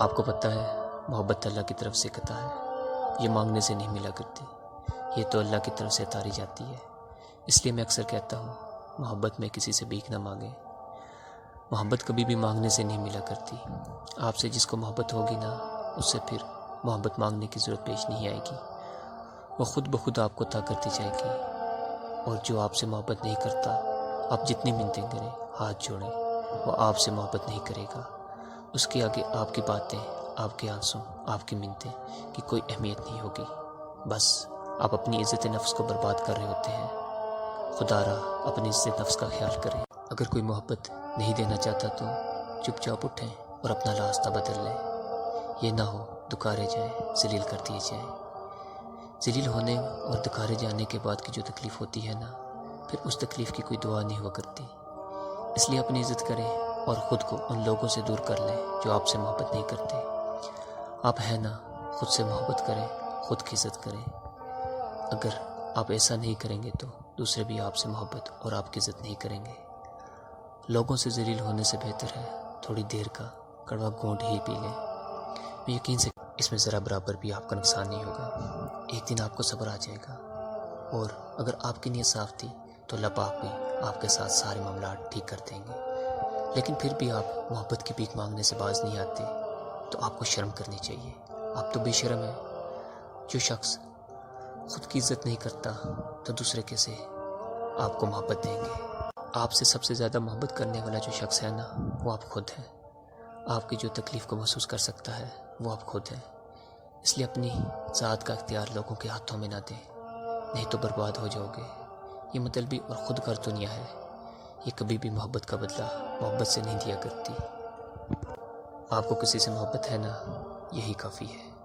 آپ کو پتہ ہے محبت اللہ کی طرف سے قطع ہے، یہ مانگنے سے نہیں ملا کرتی، یہ تو اللہ کی طرف سے اتاری جاتی ہے۔ اس لیے میں اکثر کہتا ہوں محبت میں کسی سے بھیک نہ مانگیں۔ محبت کبھی بھی مانگنے سے نہیں ملا کرتی۔ آپ سے جس کو محبت ہوگی نا، اس سے پھر محبت مانگنے کی ضرورت پیش نہیں آئے گی، وہ خود بخود آپ کو عطا کرتی جائے گی۔ اور جو آپ سے محبت نہیں کرتا، آپ جتنی منتیں کریں، ہاتھ جوڑیں، وہ آپ سے محبت نہیں کرے گا۔ اس کے آگے آپ کی باتیں، آپ کے آنسو، آپ کی منتیں کی کوئی اہمیت نہیں ہوگی۔ بس آپ اپنی عزت نفس کو برباد کر رہے ہوتے ہیں۔ خدا را اپنی عزت نفس کا خیال کریں۔ اگر کوئی محبت نہیں دینا چاہتا تو چپ چاپ اٹھیں اور اپنا راستہ بدل لیں۔ یہ نہ ہو دکارے جائیں، ذلیل کر دیے جائیں۔ ذلیل ہونے اور دکارے جانے کے بعد کی جو تکلیف ہوتی ہے نا، پھر اس تکلیف کی کوئی دعا نہیں ہوا کرتی۔ اس لیے اپنی عزت کریں اور خود کو ان لوگوں سے دور کر لیں جو آپ سے محبت نہیں کرتے۔ آپ ہیں نا، خود سے محبت کریں، خود کی عزت کریں۔ اگر آپ ایسا نہیں کریں گے تو دوسرے بھی آپ سے محبت اور آپ کی عزت نہیں کریں گے۔ لوگوں سے ذلیل ہونے سے بہتر ہے تھوڑی دیر کا کڑوا گھونٹ ہی پی لیں۔ میں یقین سے اس میں ذرا برابر بھی آپ کا نقصان نہیں ہوگا۔ ایک دن آپ کو صبر آ جائے گا، اور اگر آپ کی نیت صاف تھی تو اللہ پاک بھی آپ کے ساتھ سارے معاملات ٹھیک کر دیں گے۔ لیکن پھر بھی آپ محبت کی بھیک مانگنے سے باز نہیں آتے تو آپ کو شرم کرنی چاہیے۔ آپ تو بے شرم ہیں۔ جو شخص خود کی عزت نہیں کرتا تو دوسرے کیسے آپ کو محبت دیں گے؟ آپ سے سب سے زیادہ محبت کرنے والا جو شخص ہے نا، وہ آپ خود ہیں۔ آپ کی جو تکلیف کو محسوس کر سکتا ہے وہ آپ خود ہیں۔ اس لیے اپنی ذات کا اختیار لوگوں کے ہاتھوں میں نہ دیں، نہیں تو برباد ہو جاؤ گے۔ یہ مطلبی اور خود غرض دنیا ہے، یہ کبھی بھی محبت کا بدلہ محبت سے نہیں دیا کرتی۔ آپ کو کسی سے محبت ہے نا، یہی کافی ہے۔